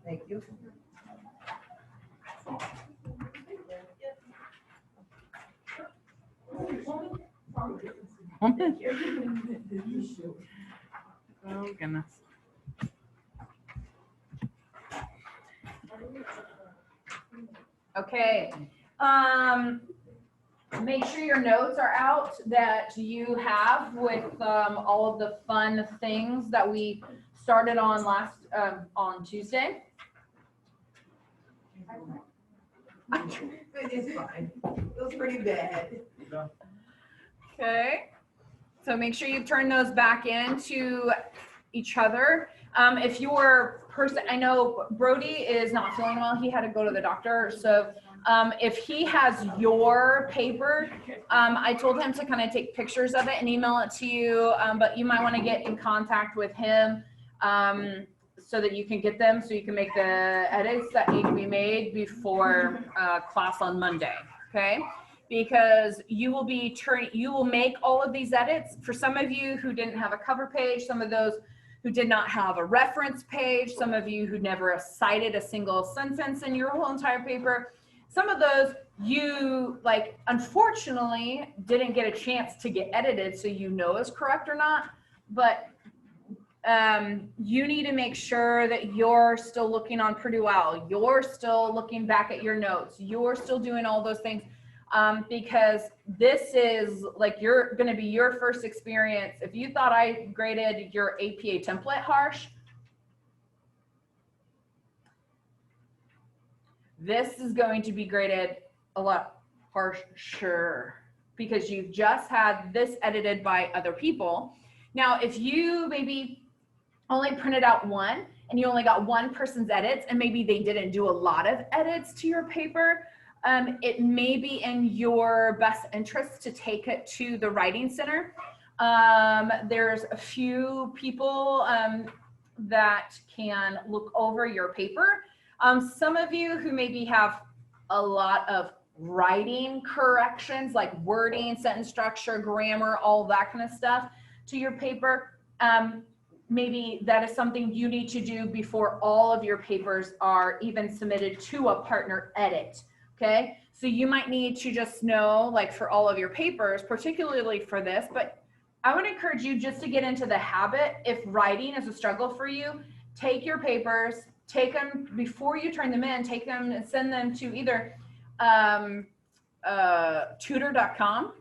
Thank you. Oh, goodness. Okay. Make sure your notes are out that you have with all of the fun things that we started on on Tuesday. It's fine. It was pretty bad. Okay. So make sure you turn those back into each other. If your person, I know Brody is not feeling well. He had to go to the doctor. So if he has your paper, I told him to kind of take pictures of it and email it to you. But you might want to get in contact with him so that you can get them, so you can make the edits that need to be made before class on Monday. Okay. Because you will make all of these edits. For some of you who didn't have a cover page, some of those who did not have a reference page, some of you who never cited a single sentence in your whole entire paper, some of those you unfortunately didn't get a chance to get edited so you know is correct or not. But you need to make sure that you're still looking on Purdue Owl, you're still looking back at your notes, you're still doing all those things. Because this is you're going to be your first experience. If you thought I graded your APA template harsh, this is going to be graded a lot harsher because you've just had this edited by other people. Now, if you maybe only printed out one and you only got one person's edits and maybe they didn't do a lot of edits to your paper, it may be in your best interest to take it to the Writing Center. There's a few people that can look over your paper. Some of you who maybe have a lot of writing corrections, like wording, sentence structure, grammar, all that kind of stuff to your paper, maybe that is something you need to do before all of your papers are even submitted to a partner edit. Okay, so you might need to just know, for all of your papers, particularly for this, but I would encourage you just to get into the habit. If writing is a struggle for you, take your papers, take them before you turn them in, take them and send them to either tutor.com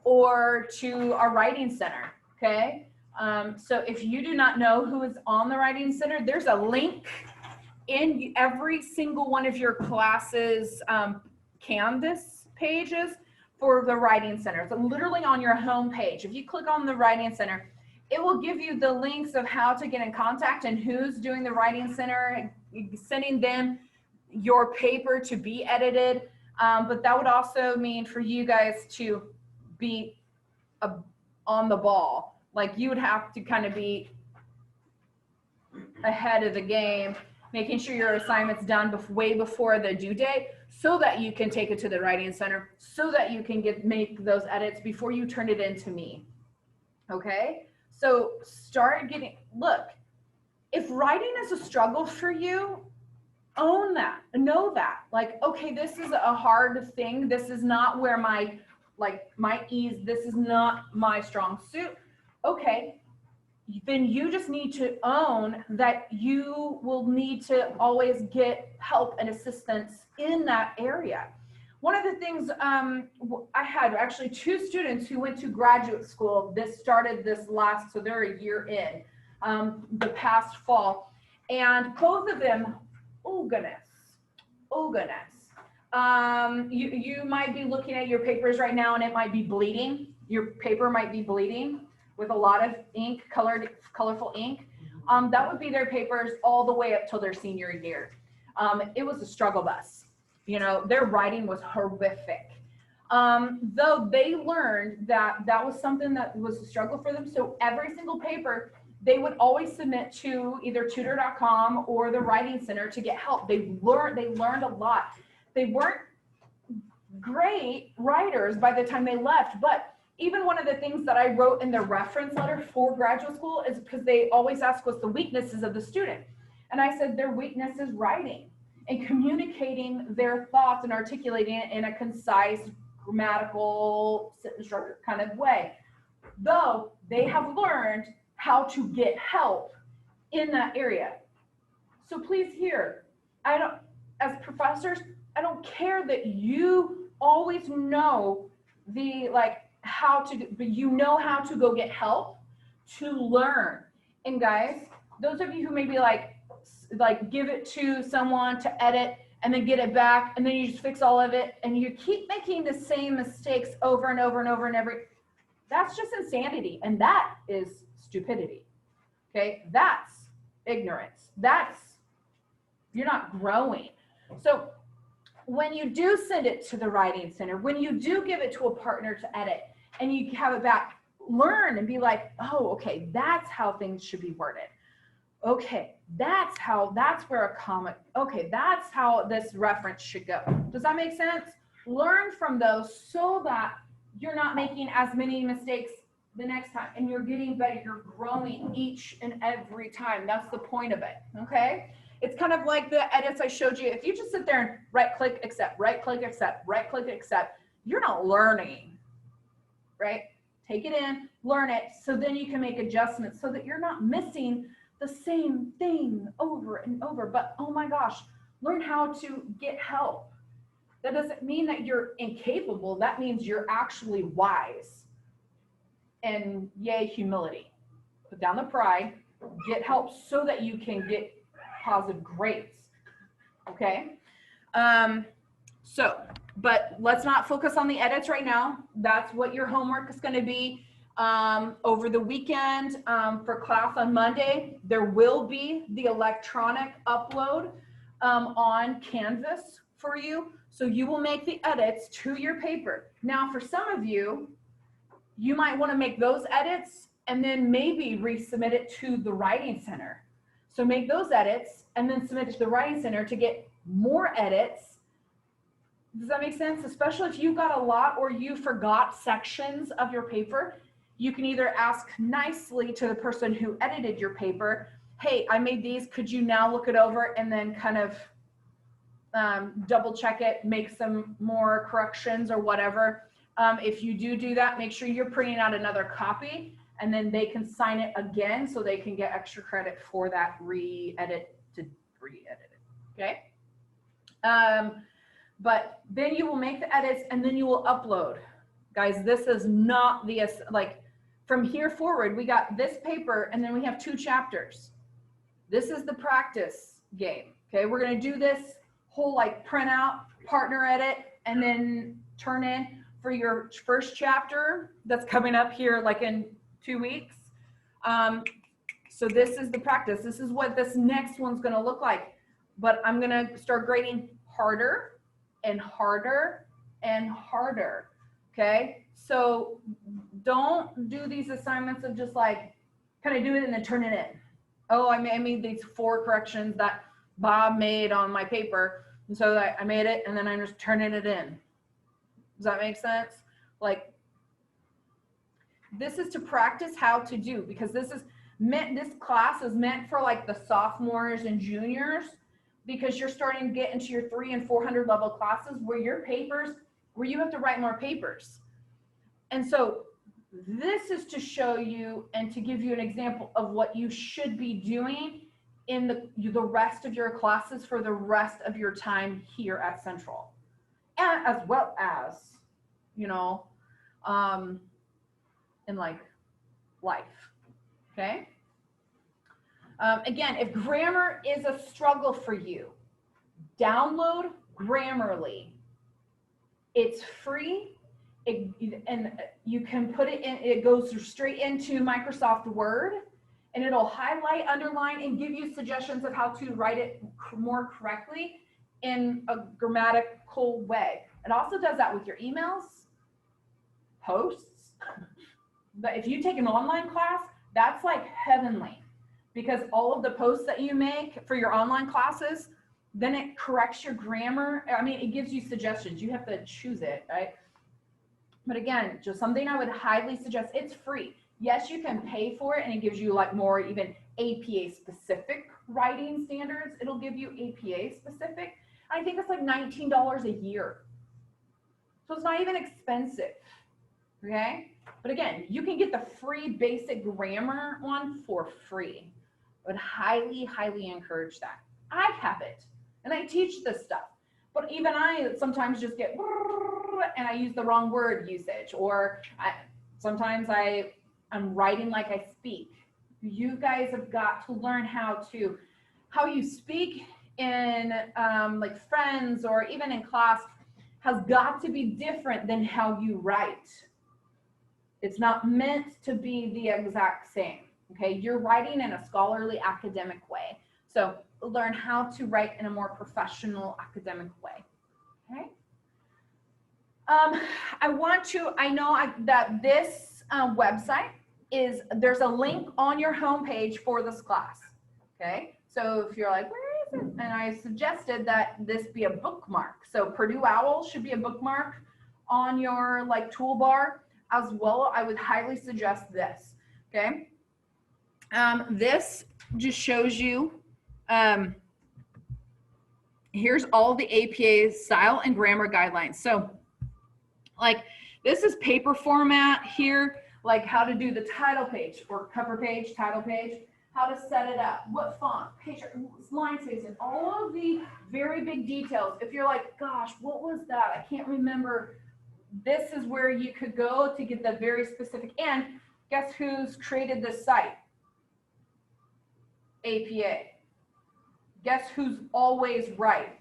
or to our Writing Center, okay? So if you do not know who is on the Writing Center, there's a link in every single one of your classes Canvas pages for the Writing Center. So literally on your home page, if you click on the Writing Center, it will give you the links of how to get in contact and who's doing the Writing Center, sending them your paper to be edited. But that would also mean for you guys to be on the ball. You would have to kind of be ahead of the game, making sure your assignment's done way before the due date so that you can take it to the Writing Center, so that you can make those edits before you turn it in to me. Okay? So look, if writing is a struggle for you, own that, know that. Okay, this is a hard thing. This is not where my ease, this is not my strong suit. Okay. Then you just need to own that you will need to always get help and assistance in that area. One of the things, I had actually 2 students who went to graduate school. This started so they're a year in, the past fall. And both of them, oh goodness. You might be looking at your papers right now and it might be bleeding. Your paper might be bleeding with a lot of ink, colorful ink. That would be their papers all the way up till their senior year. It was a struggle bus. Their writing was horrific. Though they learned that was something that was a struggle for them. So every single paper, they would always submit to either tutor.com or the Writing Center to get help. They learned a lot. They weren't great writers by the time they left, but even one of the things that I wrote in the reference letter for graduate school is because they always ask what's the weaknesses of the student. And I said their weakness is writing and communicating their thoughts and articulating it in a concise, grammatical, sentence structure kind of way. Though they have learned how to get help in that area. So please hear, as professors, I don't care that you always know how to do, but you know how to go get help to learn. And guys, those of you who maybe like give it to someone to edit and then get it back and then you just fix all of it and you keep making the same mistakes over and over and over and that's just insanity, and that is stupidity. Okay, that's ignorance. You're not growing. So when you do send it to the writing center, when you do give it to a partner to edit and you have it back, learn and be like, oh, okay, that's how things should be worded. Okay, that's where a comment, okay, that's how this reference should go. Does that make sense? Learn from those so that you're not making as many mistakes the next time, and you're getting better. You're growing each and every time. That's the point of it, okay? It's kind of like the edits I showed you. If you just sit there and right-click, accept, right-click, accept, right-click, accept, you're not learning, right? Take it in, learn it, so then you can make adjustments so that you're not missing the same thing over and over. But oh my gosh, learn how to get help. That doesn't mean that you're incapable. That means you're actually wise. And yay, humility. Put down the pride, get help so that you can get positive grades. Okay? But let's not focus on the edits right now. That's what your homework is going to be. Over the weekend for class on Monday, there will be the electronic upload on Canvas for you. So you will make the edits to your paper. Now, for some of you, you might want to make those edits and then maybe resubmit it to the writing center. So make those edits and then submit it to the writing center to get more edits. Does that make sense? Especially if you've got a lot or you forgot sections of your paper, you can either ask nicely to the person who edited your paper, hey, I made these, could you now look it over and then kind of double check it, make some more corrections or whatever. If you do that, make sure you're printing out another copy and then they can sign it again so they can get extra credit for that re-edited, okay? But then you will make the edits and then you will upload. Guys, this is not the, like from here forward, we got this paper and then we have 2 chapters. This is the practice game, okay? We're gonna do this whole like print out, partner edit, and then turn in for your first chapter that's coming up here like in 2 weeks. So this is the practice. This is what this next one's gonna look like. But I'm gonna start grading harder and harder and harder, okay? So don't do these assignments of just like, kind of do it and then turn it in. Oh, I made these 4 corrections that Bob made on my paper. And so I made it and then I'm just turning it in. Does that make sense? Like, this is to practice how to do, because this class is meant for like the sophomores and juniors, because you're starting to get into your 300 and 400 level classes where you have to write more papers. And so this is to show you and to give you an example of what you should be doing in the rest of your classes for the rest of your time here at Central, and as well as, you know, in like life, okay? Again, if grammar is a struggle for you, download Grammarly. It's free, and you can put it in, it goes straight into Microsoft Word, and it'll highlight, underline, and give you suggestions of how to write it more correctly in a grammatical way. It also does that with your emails, posts. But if you take an online class, that's like heavenly, because all of the posts that you make for your online classes, then it corrects your grammar. I mean, it gives you suggestions. You have to choose it, right? But again, just something I would highly suggest. It's free. Yes, you can pay for it and it gives you like more even APA specific writing standards. It'll give you APA specific. I think it's like $19 a year. So it's not even expensive, okay? But again, you can get the free basic grammar one for free. I would highly, highly encourage that. I have it and I teach this stuff, but even I sometimes just get, and I use the wrong word usage, or sometimes I'm writing like I speak. You guys have got to learn how you speak in like friends or even in class has got to be different than how you write. It's not meant to be the exact same, okay? You're writing in a scholarly academic way. So learn how to write in a more professional academic way, okay? I know that this website there's a link on your homepage for this class, okay? So if you're like, where is it? And I suggested that this be a bookmark. So Purdue OWL should be a bookmark on your like toolbar as well. I would highly suggest this, okay? This just shows you, here's all the APA style and grammar guidelines. So like this is paper format here, like how to do the title page or cover page, title page, how to set it up, what font, page, line spacing, all of the very big details. If you're like, gosh, what was that? I can't remember. This is where you could go to get the very specific. And guess who's created this site? APA. Guess who's always right?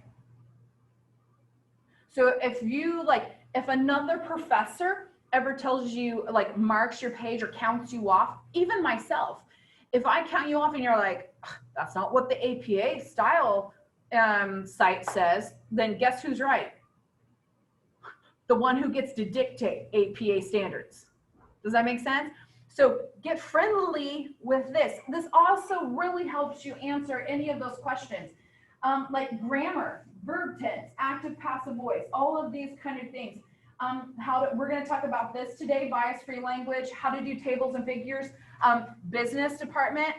So if another professor ever tells you, like marks your page or counts you off, even myself, if I count you off and you're like, that's not what the APA style site says, then guess who's right? The one who gets to dictate APA standards. Does that make sense? So get friendly with this. This also really helps you answer any of those questions. Like grammar, verb tense, active passive voice, all of these kind of things. We're going to talk about this today, bias-free language, how to do tables and figures. Business department,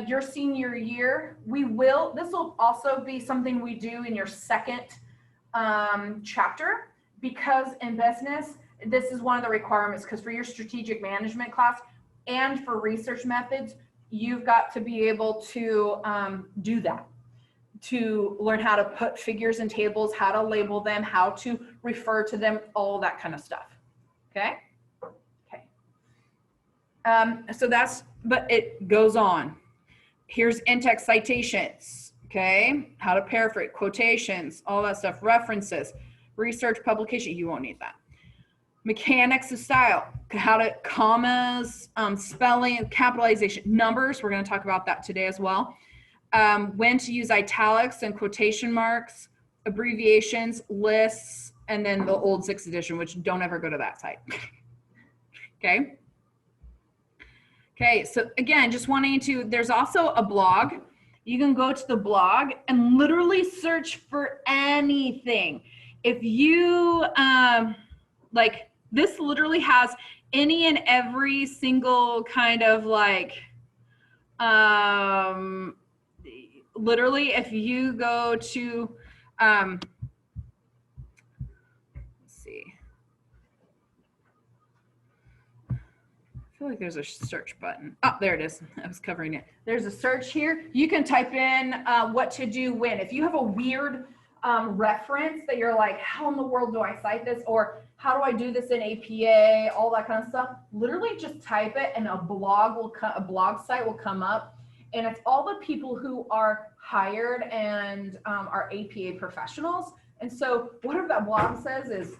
your senior year, this will also be something we do in your second chapter, because in business, this is one of the requirements, because for your strategic management class and for research methods, you've got to be able to do that, to learn how to put figures in tables, how to label them, how to refer to them, all that kind of stuff, okay? Okay. But it goes on. Here's in-text citations, okay? How to paraphrase, quotations, all that stuff, references, research publication, you won't need that. Mechanics of style, how to commas, spelling, capitalization, numbers, we're gonna talk about that today as well. When to use italics and quotation marks, abbreviations, lists, and then the old 6th edition, which don't ever go to that site. Okay. Okay, so again, just wanting to, there's also a blog. You can go to the blog and literally search for anything. If you, like, this literally has any and every single kind of like, literally if you go to, let's see. I feel like there's a search button. Oh, there it is. I was covering it. There's a search here. You can type in what to do when. If you have a weird reference that you're like, how in the world do I cite this? Or how do I do this in APA? All that kind of stuff. Literally just type it and a blog site will come up. And it's all the people who are hired and are APA professionals. And so whatever that blog says is.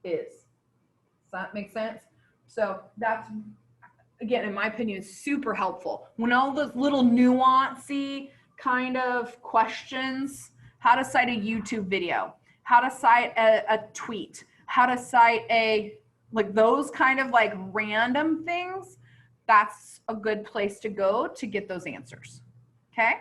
Does that make sense? So that's, again, in my opinion, super helpful. When all those little nuancy kind of questions, how to cite a YouTube video, how to cite a tweet, how to cite like those kind of like random things, that's a good place to go to get those answers, okay?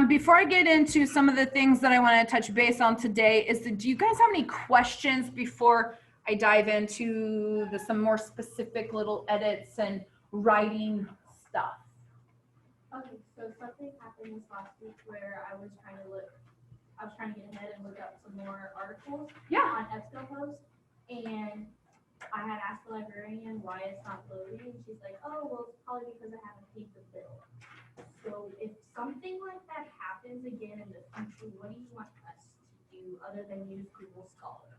Before I get into some of the things that I want to touch base on today do you guys have any questions before I dive into some more specific little edits and writing stuff. Okay, so something happened this last week where I was trying to get ahead and look up some more articles Yeah. on EBSCOhost, and I had asked the librarian why it's not loading, and she's like, oh, well, it's probably because I haven't paid the bill. So if something like that happens again in the future, what do you want us to do other than use Google Scholar?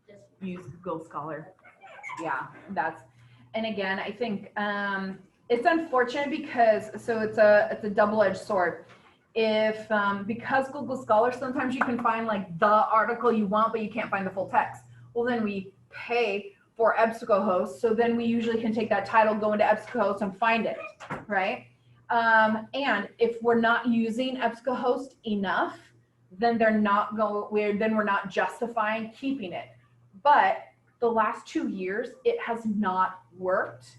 Just Use Google Scholar. Yeah, and again, I think it's unfortunate because it's a double-edged sword. If because Google Scholar, sometimes you can find like the article you want, but you can't find the full text. Well, then we pay for EBSCOhost, so then we usually can take that title, go into EBSCOhost, and find it, right? And if we're not using EBSCOhost enough, then we're not justifying keeping it. But the last 2 years, it has not worked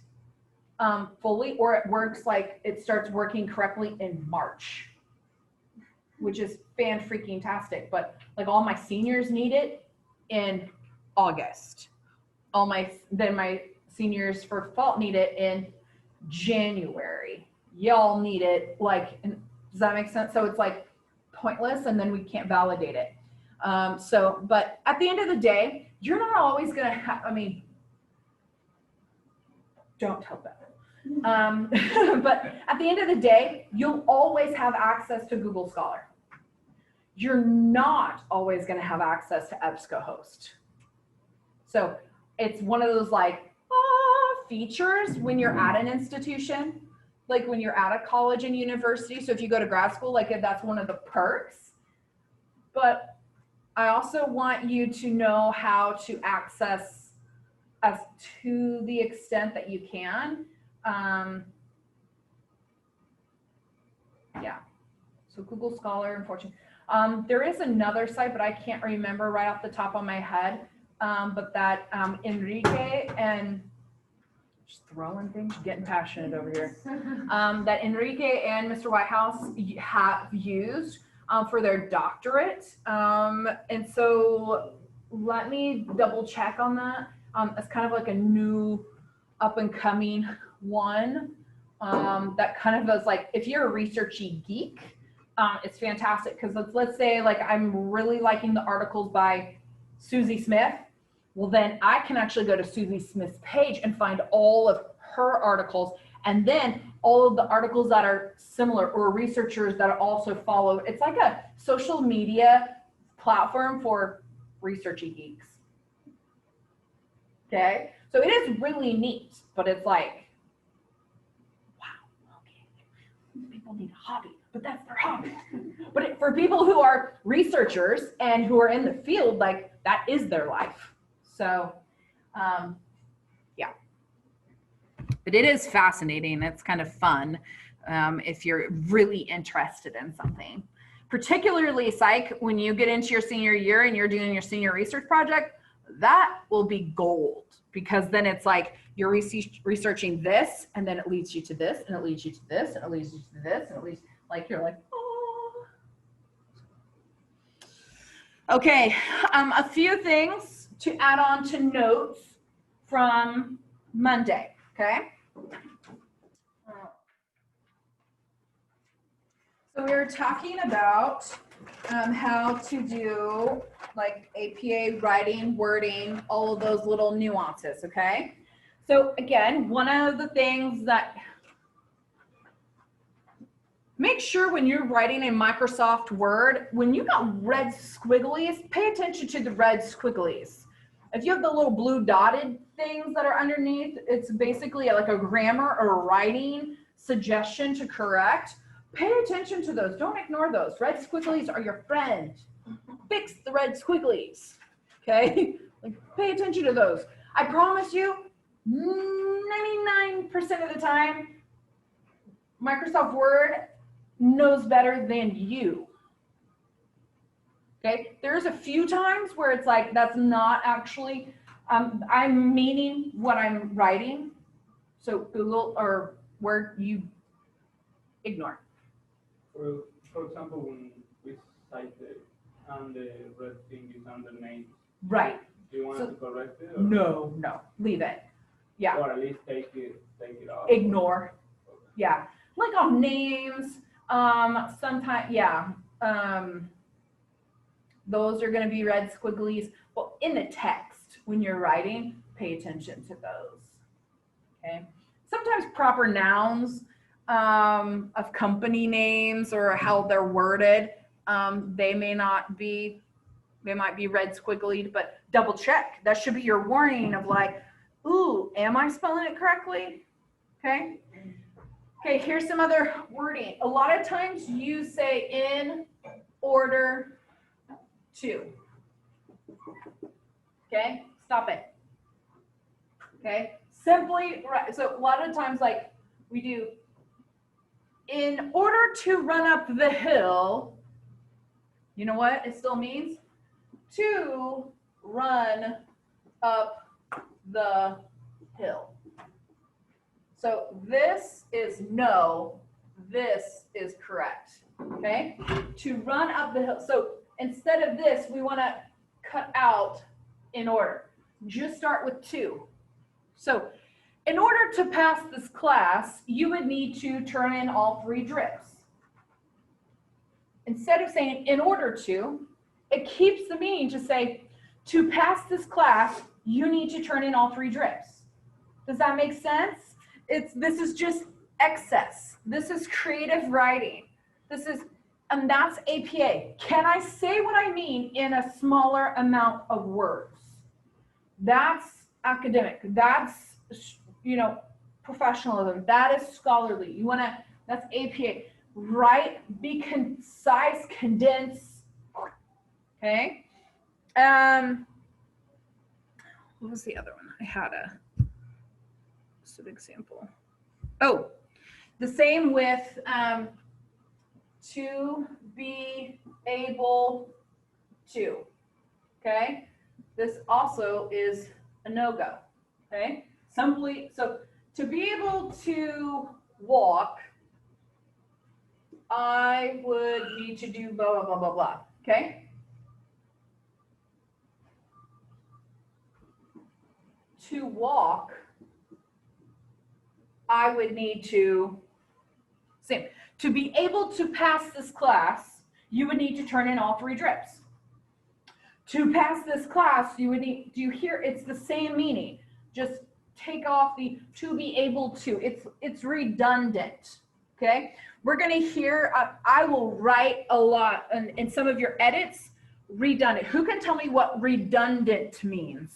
fully, or it works like it starts working correctly in March, which is fan-freaking-tastic. But like all my seniors need it in August. My seniors for fall need it in January. Y'all need it does that make sense? So it's like pointless, and then we can't validate it. But at the end of the day, you're not always gonna have, don't tell them. But at the end of the day, you'll always have access to Google Scholar. You're not always gonna have access to EBSCOhost. So it's one of those features when you're at an institution, like when you're at a college and university. So if you go to grad school, that's one of the perks. But I also want you to know how to access us to the extent that you can. Yeah, so Google Scholar, unfortunately. There is another site, but I can't remember right off the top of my head. But that Enrique and just throwing things, getting passionate over here. That Enrique and Mr. Whitehouse have used for their doctorate. And so let me double check on that. It's kind of like a new up and coming one that kind of is like, if you're a researchy geek, it's fantastic. Because let's say I'm really liking the articles by Susie Smith. Well, then I can actually go to Susie Smith's page and find all of her articles, and then all of the articles that are similar or researchers that are also followed. It's like a social media platform for researchy geeks. Okay, so it is really neat, but it's like, wow, okay, people need a hobby, but that's their hobby. But for people who are researchers and who are in the field, that is their life. So, yeah. But it is fascinating. It's kind of fun if you're really interested in something. Particularly, psych, when you get into your senior year and you're doing your senior research project, that will be gold. Because then it's like you're researching this, and then it leads you to this, and it leads you to this, and it leads you to this, and it leads, you're like, oh. Okay, a few things to add on to notes from Monday, okay? So we were talking about how to do APA writing, wording, all of those little nuances, okay? So again, one of the things that, make sure when you're writing in Microsoft Word, when you got red squigglies, pay attention to the red squigglies. If you have the little blue dotted things that are underneath, it's basically like a grammar or writing suggestion to correct. Pay attention to those. Don't ignore those. Red squigglies are your friend. Fix the red squigglies, okay? Pay attention to those. I promise you, 99% of the time, Microsoft Word knows better than you. Okay, there's a few times where it's that's not actually, I'm meaning what I'm writing. So Google or Word, you ignore. For example, when we cite it and the red thing is underneath. Right. Do you want So- to correct it? Or, No, leave it. Yeah, Or at least take it off. ignore. Okay. Yeah, like on names, sometimes, yeah, those are gonna be red squigglies. Well, in the text, when you're writing, pay attention to those. Okay, sometimes proper nouns, of company names or how they're worded, they might be red squigglied, but double check. That should be your warning of like, ooh, am I spelling it correctly? Okay. Okay, here's some other wording. A lot of times you say in order to. Okay, stop it. Okay, simply, right. So a lot of times, like we do, in order to run up the hill, you know what it still means? To run up the hill. So this is no, this is correct, okay? To run up the hill. So instead of this, we want to cut out in order. Just start with to. So in order to pass this class, you would need to turn in all 3 drips. Instead of saying in order to, it keeps the meaning to say, to pass this class, you need to turn in all 3 drips. Does that make sense? This is just excess. This is creative writing. And that's APA. Can I say what I mean in a smaller amount of words? That's academic. That's, professionalism. That is scholarly. That's APA. Write, be concise, condense. Okay. What was the other one? I had just an example. Oh, the same with to be able to. Okay. This also is a no-go. Okay. So to be able to walk, I would need to do blah, blah, blah, blah, blah. Okay. To walk, I would need to, same. To be able to pass this class, you would need to turn in all 3 drips. To pass this class, you would need, do you hear? It's the same meaning. Just take off the to be able to. It's redundant. Okay. We're going to hear, I will write a lot in some of your edits, redundant. Who can tell me what redundant means?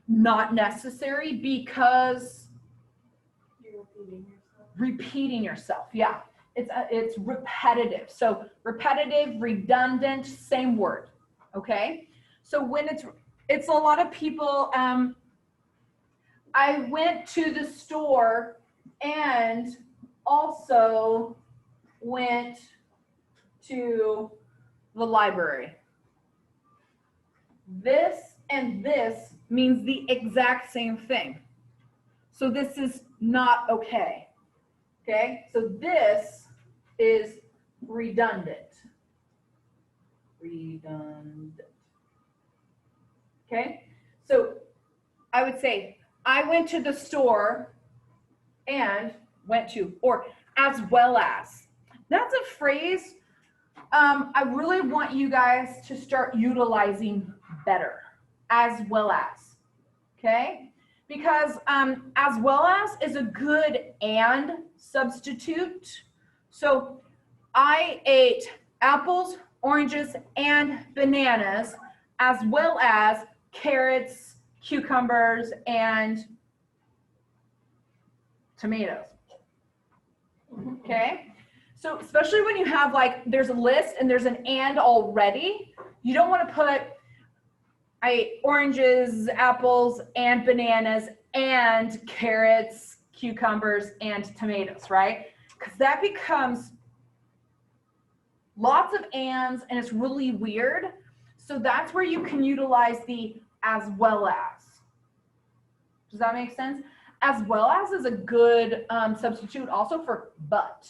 Not necessary because You're repeating yourself. Yeah, it's repetitive. So repetitive, redundant, same word. Okay. So when it's a lot of people. I went to the store and also went to the library. This and this means the exact same thing. So this is not okay. Okay, so this is redundant. Redundant. Okay, so I would say, I went to the store and went to, or as well as. That's a phrase I really want you guys to start utilizing better. As well as, okay? Because as well as is a good and substitute. So I ate apples, oranges, and bananas, as well as carrots, cucumbers, and tomatoes. Okay? So especially when you have there's a list and there's an and already, you don't want to put I ate oranges, apples, and bananas, and carrots, cucumbers, and tomatoes, right? Because that becomes lots of ands, and it's really weird. So that's where you can utilize the as well as. Does that make sense? As well as is a good substitute also for but.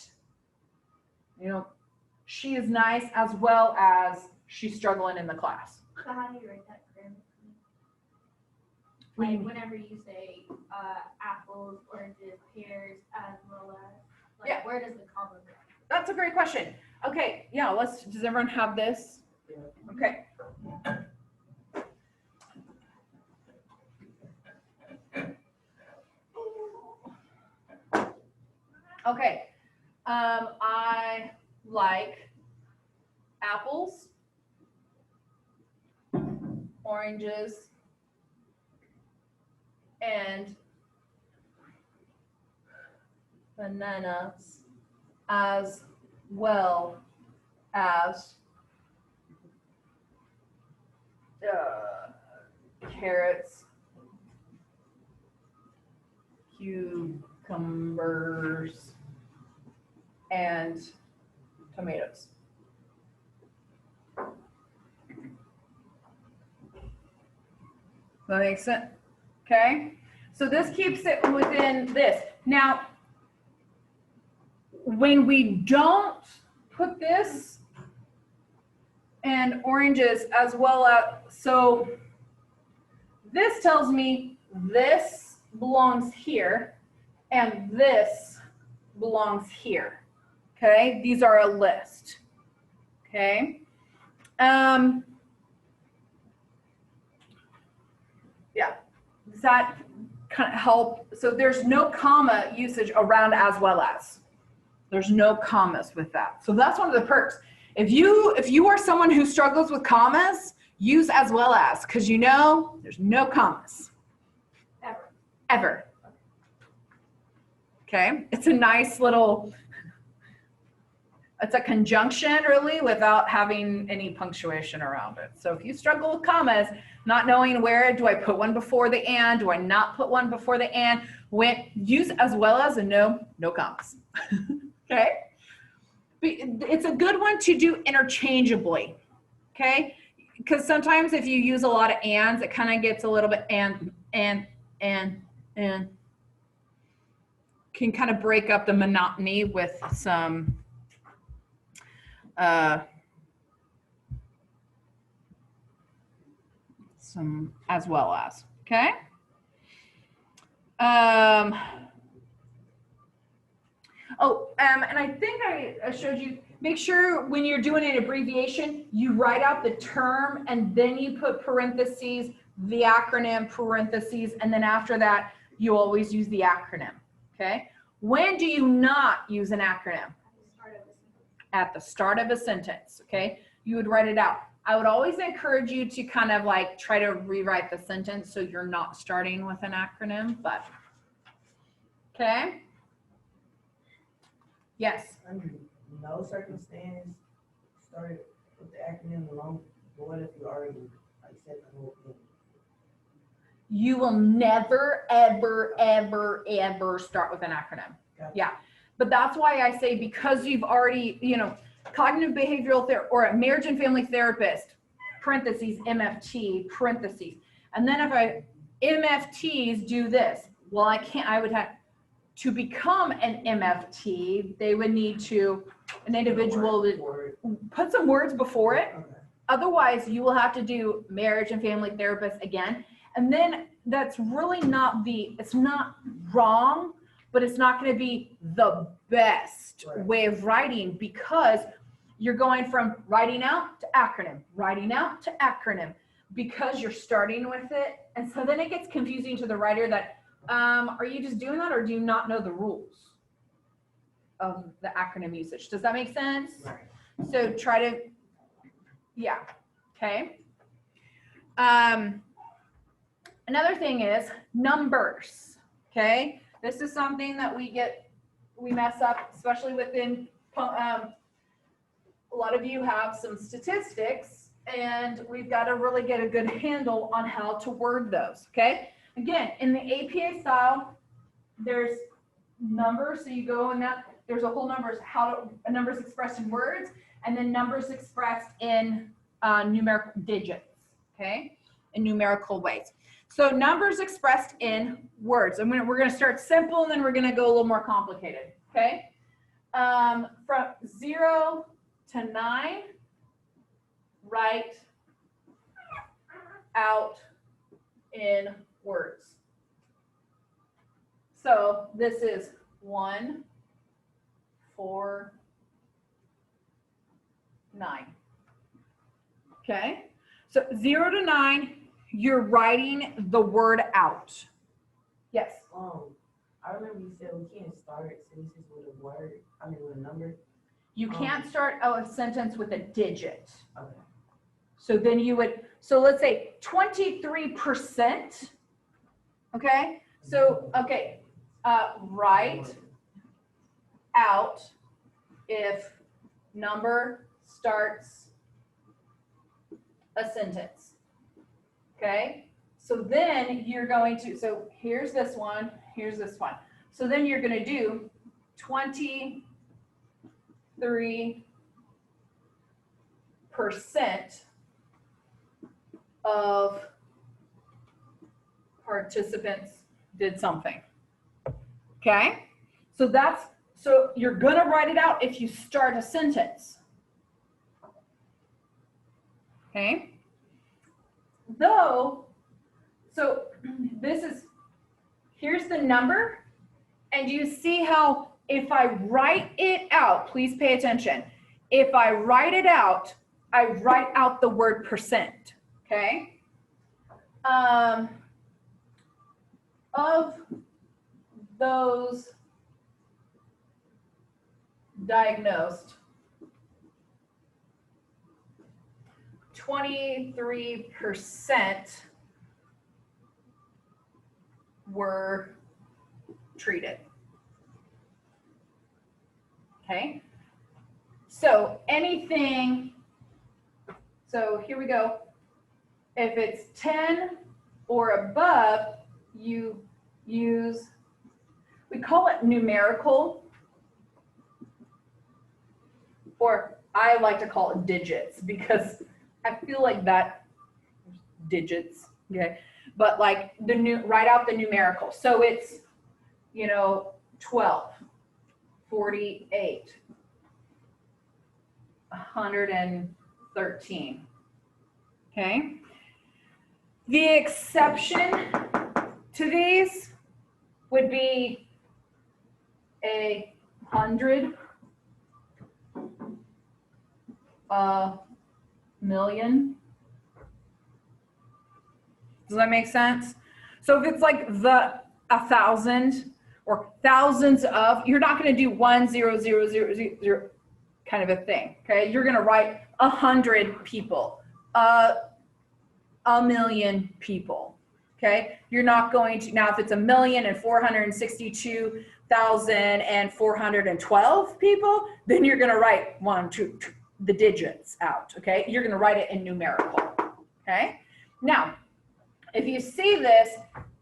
She is nice as well as she's struggling in the class. So how do you write that grammatically? What do you Like mean? whenever you say apples, oranges, pears, as well as, like, Yeah. where does the comma go? That's a great question. Okay, yeah, does everyone have this? Yeah. Okay. Okay, I like apples, oranges, and bananas, as well as carrots, cucumbers, and tomatoes. That makes sense? Okay, so this keeps it within this. Now, when we don't put this and oranges as well as, so this tells me this belongs here and this belongs here. Okay, these are a list. Okay. Yeah, does that kind of help? So there's no comma usage around as well as. There's no commas with that. So that's one of the perks. If you are someone who struggles with commas, use as well as, because you know there's no commas. Ever. Okay, it's a nice little, it's a conjunction really without having any punctuation around it. So if you struggle with commas, not knowing where, do I put one before the and, do I not put one before the and, when use as well as and no commas. Okay, it's a good one to do interchangeably. Okay, because sometimes if you use a lot of ands, it kind of gets a little bit and can kind of break up the monotony with some as well as. Okay. And I think I showed you, make sure when you're doing an abbreviation, you write out the term and then you put parentheses, the acronym, parentheses, and then after that, you always use the acronym, okay? When do you not use an acronym? At the start of a sentence, okay? You would write it out. I would always encourage you to kind of like try to rewrite the sentence so you're not starting with an acronym, but, okay? Yes. Under no circumstance started with the acronym alone, but what if you already like said the whole thing? You will never, ever, ever, ever start with an acronym. Gotcha. Yeah. But that's why I say, because you've already, cognitive behavioral therapy or a marriage and family therapist, parentheses, MFT, parentheses. And then if MFTs do this, well, I would have to become an MFT, they would need to, an individual would put some words before it. Okay. Otherwise, you will have to do marriage and family therapist again. And then that's really it's not wrong, but it's not going to be the best way of writing, because you're going from writing out to acronym, because you're starting with it. And so then it gets confusing to the writer that, are you just doing that, or do you not know the rules of the acronym usage? Does that make sense? Right. So try to, yeah, okay. Another thing is numbers, okay? This is something that we mess up, especially within, a lot of you have some statistics, and we've got to really get a good handle on how to word those, okay? Again, in the APA style, there's numbers, so you go in that, there's a whole numbers, numbers expressed in words, and then numbers expressed in numerical digits, okay? In numerical ways. So numbers expressed in words. We're going to start simple, and then we're going to go a little more complicated, okay? From 0 to 9, write out in words. So this is 1, 4, 9. Okay, so 0 to 9, you're writing the word out. Yes. I remember you said we can't start sentences with a word, with a number. You can't start a sentence with a digit. Okay. So then you would, so let's say 23%. Okay, so, okay, write out if number starts a sentence. Okay, so then you're going to, so here's this one, here's this one. So then you're going to do 23% of participants did something. Okay, so that's, so you're going to write it out if you start a sentence. Okay, though, so this is, here's the number, and you see how if I write it out, please pay attention. If I write it out, I write out the word percent, okay? Of those diagnosed, 23% were treated. Okay, so anything, so here we go. If it's 10 or above, you use, we call it numerical, or I like to call it digits because I feel like that, digits, okay? But like the new, write out the numerical. So it's, 12, 48, 113, okay? The exception to these would be 100, 1,000,000. Does that make sense? So if it's like 1,000 or thousands of, you're not going to do 1, 0, 0, 0, 0, 0 kind of a thing. Okay, you're going to write 100 people, 1,000,000 people. Okay, you're not going to, now if it's 1,462,412 people, then you're going to write 1, 2, the digits out. Okay, you're going to write it in numerical. Okay, now if you see this,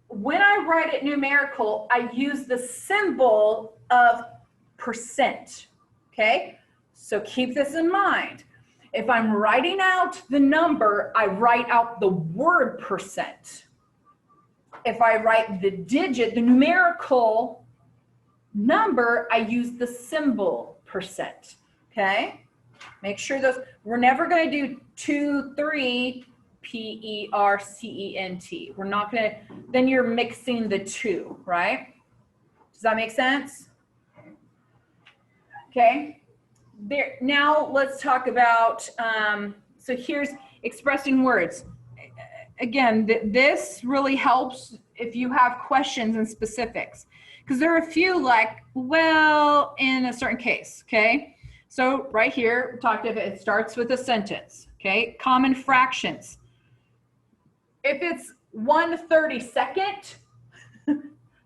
when I write it numerical, I use the symbol of percent. Okay, so keep this in mind. If I'm writing out the number, I write out the word percent. If I write the digit, the numerical number, I use the symbol percent. Okay, make sure those, we're never going to do 2, 3, PERCENT. We're not going to, then you're mixing the two, right? Does that make sense? Okay. There, now let's talk about, so here's expressing words. Again, this really helps if you have questions and specifics, because there are a few like, well, in a certain case, okay? So right here, we talked about it starts with a sentence, okay? Common fractions. If it's 1/32nd,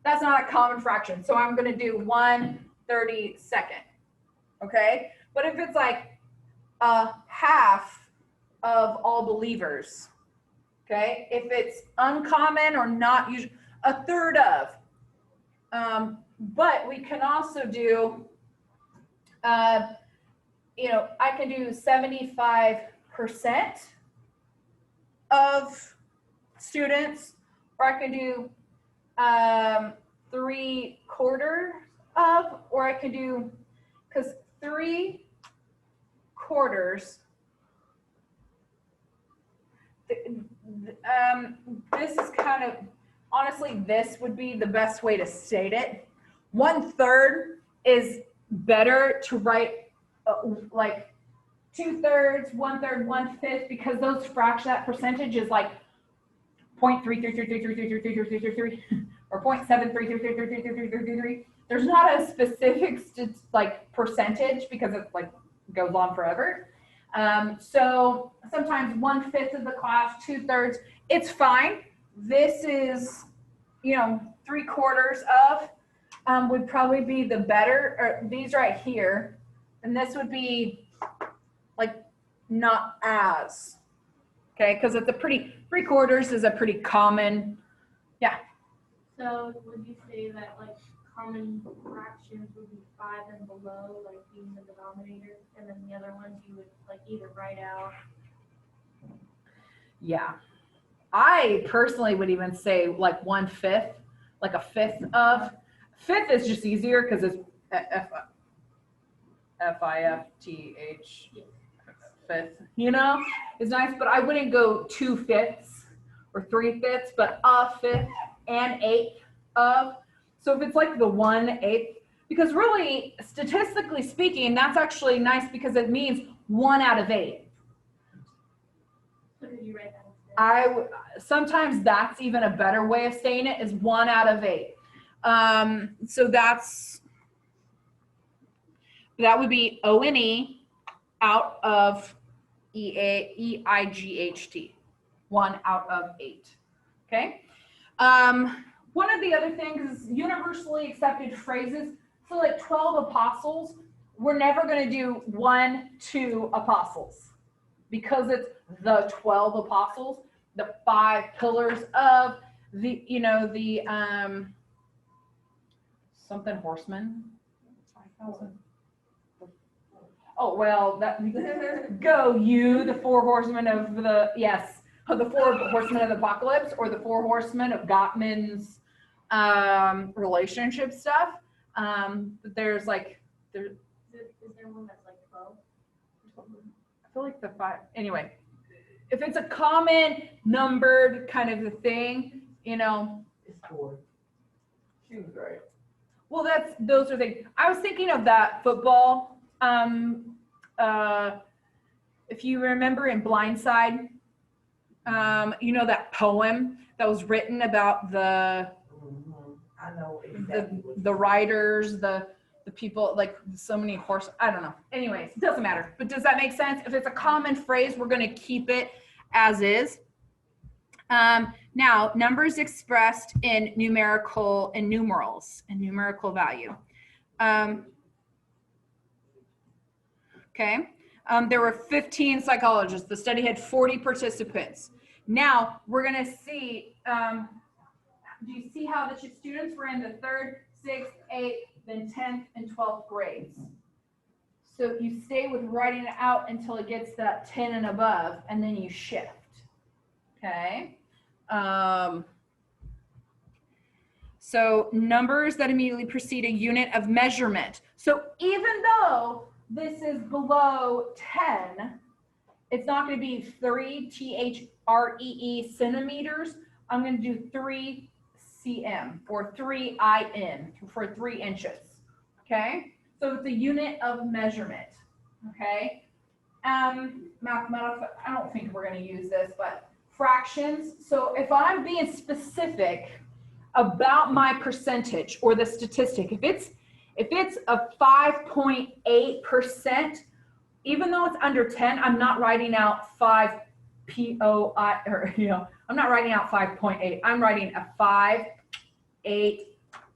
that's not a common fraction. So I'm going to do 1/32nd. Okay. But if it's like a half of all believers, okay. If it's uncommon or not usual, a third of. But we can also do, I can do 75% of students, or I can do 3/4 of, or I can do, because 3/4, this is kind of, honestly, this would be the best way to state it. 1/3 is better to write like 2/3, 1/3, 1/5, because those fraction, that percentage is like 0.3333333333 or 0.7333333333. There's not a specific like percentage because it like goes on forever. So sometimes 1/5 of the class, 2/3, it's fine. This is, 3/4 of would probably be the better, or these right here, and this would be like not as, okay, because it's a pretty, 3/4 is a pretty common, So would you say that like common fractions would be 5 and below, like being the denominator, and then the other ones you would like either write out? yeah. I personally would even say like 1/5, like a fifth of. Fifth is just easier because it's F-I-F-T-H, fifth, is nice, but I wouldn't go 2/5 or 3/5, but a fifth and 1/8 of. So if it's like the 1/8, because really, statistically speaking, that's actually nice because it means 1 out of 8. So did you write that instead? Sometimes that's even a better way of saying it, is 1 out of 8. So that would be O-N-E out of E-I-G-H-T, 1 out of 8, okay? One of the other things is universally accepted phrases. So like 12 apostles, we're never gonna do 1, 2 apostles because it's the 12 apostles, the 5 pillars of the, something horsemen, 5,000. Oh, well, that, go you, the 4 horsemen of the, yes, the 4 horsemen of the apocalypse, or the 4 horsemen of Gottman's relationship stuff. But there's like, Is there one that's like 12? I feel like the 5, anyway, if it's a common numbered kind of a thing, It's 4. She was right. well, those are things. I was thinking of that football. If you remember in Blindside, that poem that was written about I know exactly what the riders, the people, like so many horse, I don't know. Anyways, it doesn't matter. But does that make sense? If it's a common phrase, we're going to keep it as is. Now, numbers expressed in numerals and numerical value. Okay. There were 15 psychologists. The study had 40 participants. Now we're going to see, do you see how the students were in the 3rd, 6th, 8th, then 10th and 12th grades? So you stay with writing it out until it gets that 10 and above, and then you shift. Okay. So numbers that immediately precede a unit of measurement. So even though this is below 10, it's not going to be 3 THREE centimeters. I'm going to do 3 cm or 3 in for 3 inches. Okay, so it's a unit of measurement. Okay, mathematical, I don't think we're going to use this, but fractions. So if I'm being specific about my percentage or the statistic, if it's a 5.8%, even though it's under 10, I'm not writing out 5 POI, or I'm not writing out 5.8. I'm writing a 5, 8,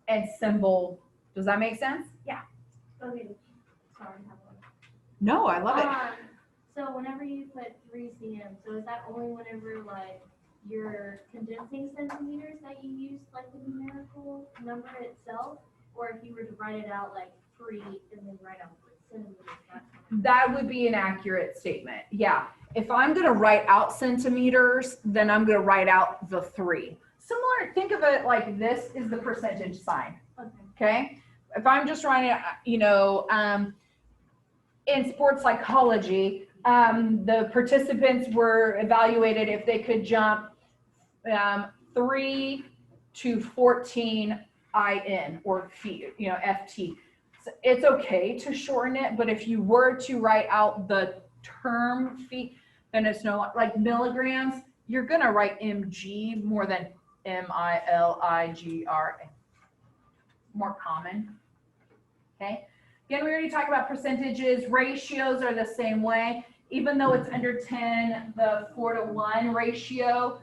and symbol. Does that make sense? Yeah. Okay, sorry. I have one. No, I love it. So whenever you put 3 cm, so is that only whenever like you're condensing centimeters that you use like the numerical number itself, or if you were to write it out like 3 and then write out centimeters? That would be an accurate statement. Yeah. If I'm going to write out centimeters, then I'm going to write out the 3. Similar, think of it like this is the percentage sign. Okay. If I'm just writing, in sports psychology, the participants were evaluated if they could jump 3 to 14 IN or feet, FT. So it's okay to shorten it, but if you were to write out the term feet, then it's no, like milligrams, you're gonna write mg more than miligra, more common. Okay. Again, we already talked about percentages. Ratios are the same way. Even though it's under 10, the 4-to-1 ratio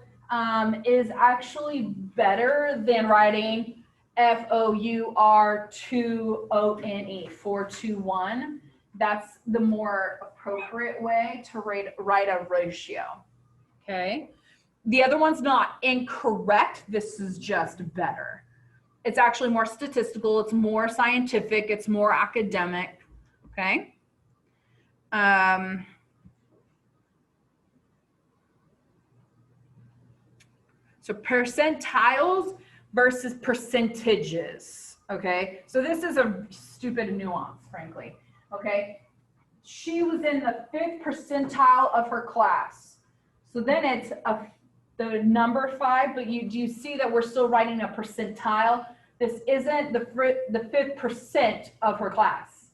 is actually better than writing FOUR2ONE, 4-to-1. That's the more appropriate way to write a ratio. Okay. The other one's not incorrect. This is just better. It's actually more statistical. It's more scientific. It's more academic. Okay. So percentiles versus percentages. Okay. So this is a stupid nuance, frankly. Okay. She was in the 5th percentile of her class. So then it's the number 5, but do you see that we're still writing a percentile? This isn't the 5th percent of her class.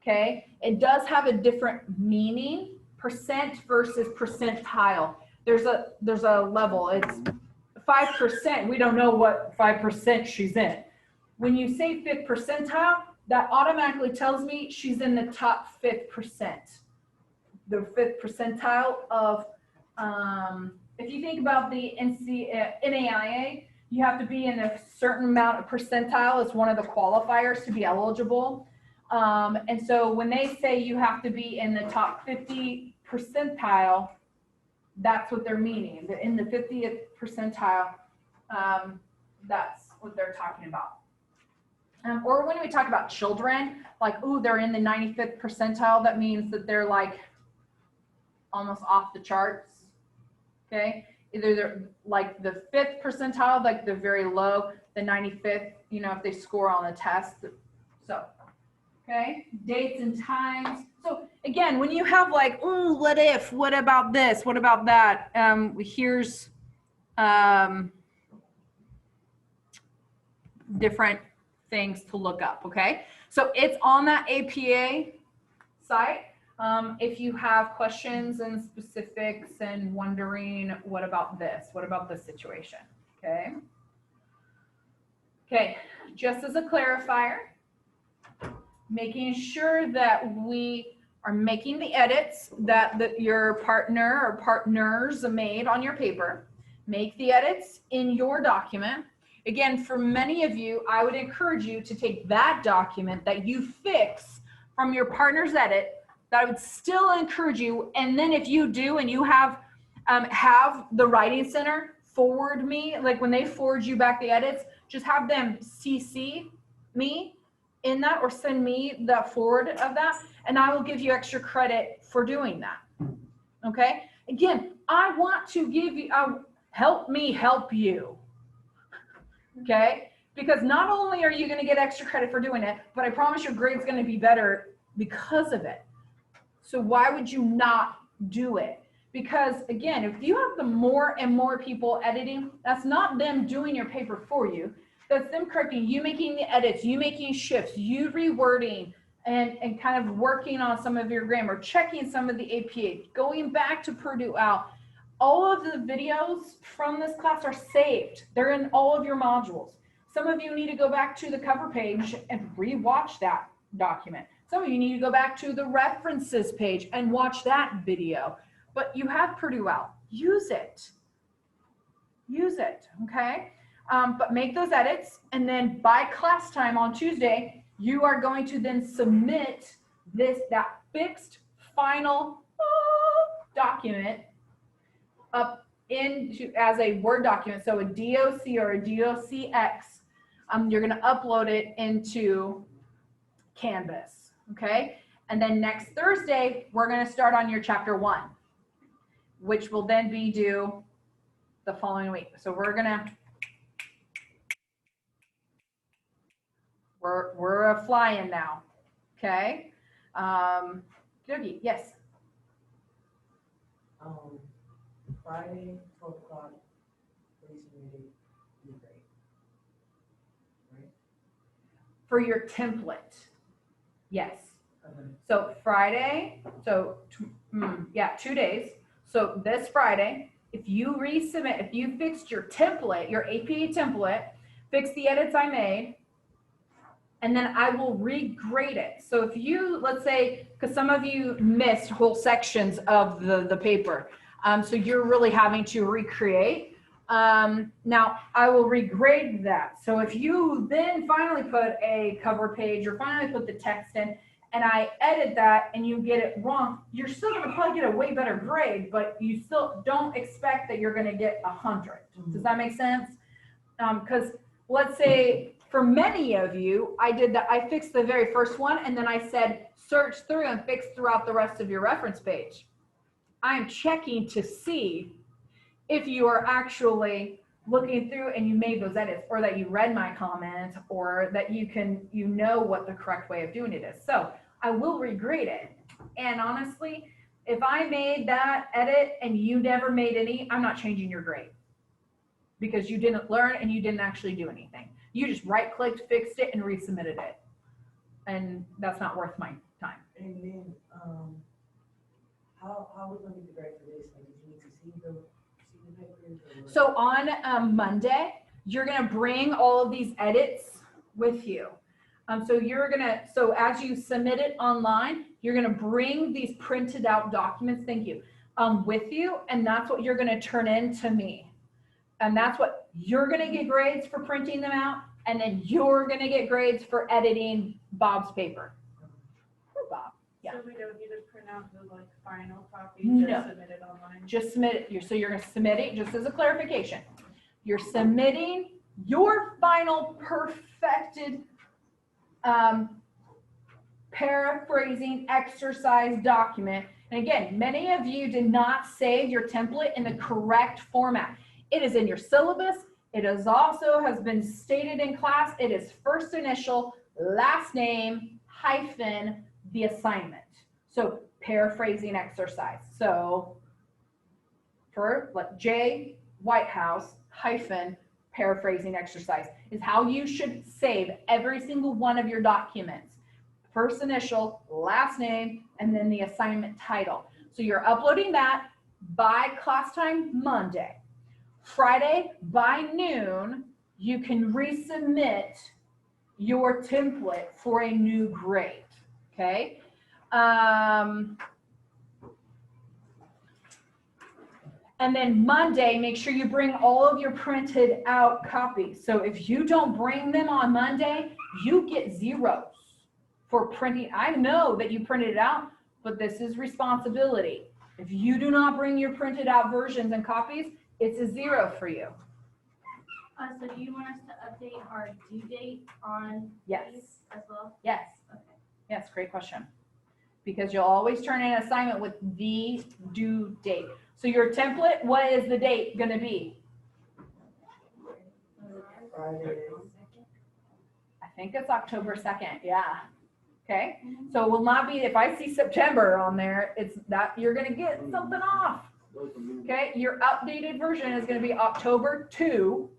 Okay. It does have a different meaning, percent versus percentile. There's a level. It's 5%. We don't know what 5% she's in. When you say 5th percentile, that automatically tells me she's in the top 5%. The 5th percentile of, if you think about the NAIA, you have to be in a certain amount of percentile. It's one of the qualifiers to be eligible. And so when they say you have to be in the top 50 percentile, that's what they're meaning. In the 50th percentile, that's what they're talking about. Or when we talk about children, like, oh, they're in the 95th percentile, that means that they're like almost off the charts. Okay. Either they're like the 5th percentile, like they're very low, the 95th, if they score on the test. So, okay, dates and times. So again, when you have like, oh, what if, what about this, what about that? Here's different things to look up, okay? So it's on that APA site. If you have questions and specifics and wondering, what about this? What about this situation? Okay. Okay, just as a clarifier, making sure that we are making the edits that your partner or partners made on your paper. Make the edits in your document. Again, for many of you, I would encourage you to take that document that you fix from your partner's edit. That I would still encourage you. And then if you do and you have the Writing Center forward me, like when they forward you back the edits, just have them CC me in that or send me the forward of that, and I will give you extra credit for doing that. Okay. Again, I want to give you, help me help you. Okay. Because not only are you going to get extra credit for doing it, but I promise your grade's going to be better because of it. So why would you not do it? Because again, if you have the more and more people editing, that's not them doing your paper for you. That's them correcting, you making the edits, you making shifts, you rewording and kind of working on some of your grammar, checking some of the APA, going back to Purdue OWL. All of the videos from this class are saved. They're in all of your modules. Some of you need to go back to the cover page and rewatch that document. Some of you need to go back to the references page and watch that video. But you have Purdue OWL. Use it. Use it, okay? But make those edits, and then by class time on Tuesday, you are going to then submit that fixed final document up into as a Word document. So a DOC or a DOCX, you're going to upload it into Canvas, okay? And then next Thursday, we're going to start on your chapter 1, which will then be due the following week. So we're flying now, okay? Yogi, yes. Friday, 12 o'clock, for your template. Yes. So Friday, so, 2 days. So this Friday, if you resubmit, if you fixed your template, your APA template, fix the edits I made, and then I will regrade it. So if you, let's say, because some of you missed whole sections of the paper, so you're really having to recreate. Now I will regrade that. So if you then finally put a cover page or finally put the text in, and I edit that and you get it wrong, you're still gonna probably get a way better grade, but you still don't expect that you're gonna get 100. Does that make sense? Because let's say for many of you, I fixed the very first one and then I said, search through and fix throughout the rest of your reference page. I'm checking to see if you are actually looking through and you made those edits, or that you read my comment, or that you know what the correct way of doing it is. So I will regrade it. And honestly, if I made that edit and you never made any, I'm not changing your grade, because you didn't learn and you didn't actually do anything. You just right-clicked, fixed it, and resubmitted it. And that's not worth my time. And then, how we gonna get the grade for this? Like, did you need to see the papers? Or what? So on Monday, you're gonna bring all of these edits with you. So as you submit it online, you're gonna bring these printed out documents, thank you, with you, and that's what you're gonna turn in to me. And that's what you're gonna get grades for printing them out, and then you're gonna get grades for editing Bob's paper. Poor Bob. Yeah. So we don't need to print out the like final copy, No. just submit it online? Just submit it. So you're gonna submit it, just as a clarification. You're submitting your final perfected paraphrasing exercise document. And again, many of you did not save your template in the correct format. It is in your syllabus. It is also has been stated in class. It is first initial, last name, hyphen, the assignment. So paraphrasing exercise. So for like J Whitehouse hyphen paraphrasing exercise is how you should save every single one of your documents. First initial, last name, and then the assignment title. So you're uploading that by class time Monday. Friday by noon, you can resubmit your template for a new grade, okay? And then Monday, make sure you bring all of your printed out copies. So if you don't bring them on Monday, you get zeros for printing. I know that you printed it out, but this is responsibility. If you do not bring your printed out versions and copies, it's a 0 for you. So do you want us to update our due date on Yes. these as well? Yes. Okay. Yes, great question. Because you'll always turn in an assignment with the due date. So your template, what is the date gonna be? Friday. I think it's October 2nd, yeah. Okay, so it will not be, if I see September on there, it's that you're gonna get something off. Okay, your updated version is gonna be October 2,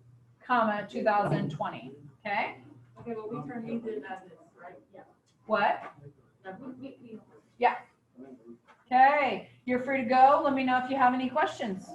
2020, okay? Okay, well, we turn these in as is, right? Yeah. What? We- Okay, you're free to go. Let me know if you have any questions.